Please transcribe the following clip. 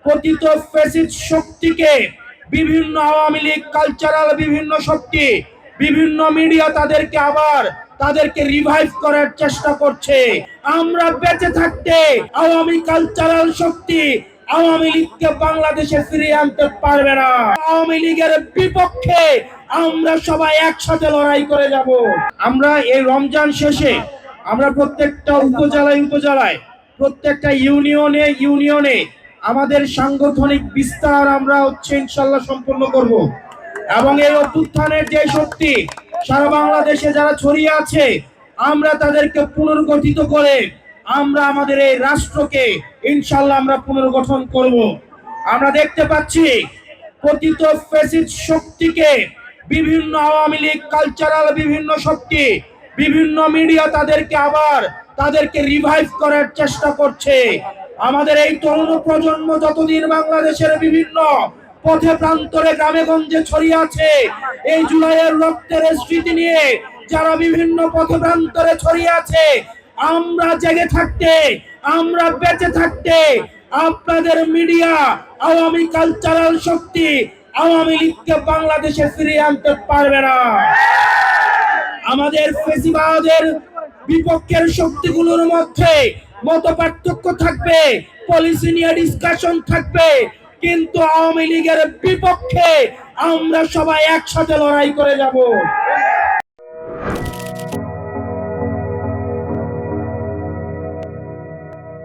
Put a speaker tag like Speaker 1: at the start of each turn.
Speaker 1: পতিত ফ্যাসিস্ট শক্তিকে বিভিন্ন আওয়ামী লীগ কালচারাল বিভিন্ন শক্তি বিভিন্ন মিডিয়া তাদেরকে রিভাইভ করার চেষ্টা করছে। আমরা বেঁচে থাকতে আওয়ামী কালচারাল শক্তি আওয়ামী লীগকে বাংলাদেশে ফিরিয়ে আনতে পারবে না। আওয়ামী লীগের বিপক্ষে আমরা সবাই একসাথে লড়াই করে যাব। আমরা এই রমজান শেষে আমরা প্রত্যেকটা উপজেলায় প্রত্যেকটা ইউনিয়নে আমাদের সাংগঠনিক বিস্তার আমরা ইনশাল্লাহ সম্পন্ন করব এবং এই অভ্যুত্থানের যে শক্তি সারা বাংলাদেশে যারা ছড়িয়ে আছে আমরা তাদেরকে পুনর্গঠিত করে আমরা আমাদের এই রাষ্ট্রকে ইনশাল্লাহ আমরা পুনর্গঠন করব। আমরা দেখতে পাচ্ছি পতিত ফ্যাসিস্ট শক্তিকে বিভিন্ন আওয়ামী লীগ কালচারাল বিভিন্ন শক্তি বিভিন্ন মিডিয়া তাদেরকে রিভাইভ করার চেষ্টা করছে। আমাদের এই তরুণ প্রজন্ম যতদিন বাংলাদেশের বিভিন্ন পথে প্রান্তরে গ্রামে গঞ্জে ছড়িয়ে আছে এই জুলাইয়ের রক্তের স্মৃতি নিয়ে যারা বিভিন্ন পথে প্রান্তরে ছড়িয়ে আছে, আমরা জেগে থাকতে আমরা বেঁচে থাকতে আপনাদের মিডিয়া আওয়ামী কালচারাল শক্তি আওয়ামী লীগকে বাংলাদেশে ফিরিয়ে আনতে পারবে না। আমাদের ফেসিবাদের বিপক্ষের শক্তিগুলোর মধ্যে মতপার্থক্য থাকবে, পলিসি নিয়ে ডিসকাশন থাকবে, কিন্তু আওয়ামী লীগের বিপক্ষে আমরা সবাই একসাথে লড়াই করে যাব।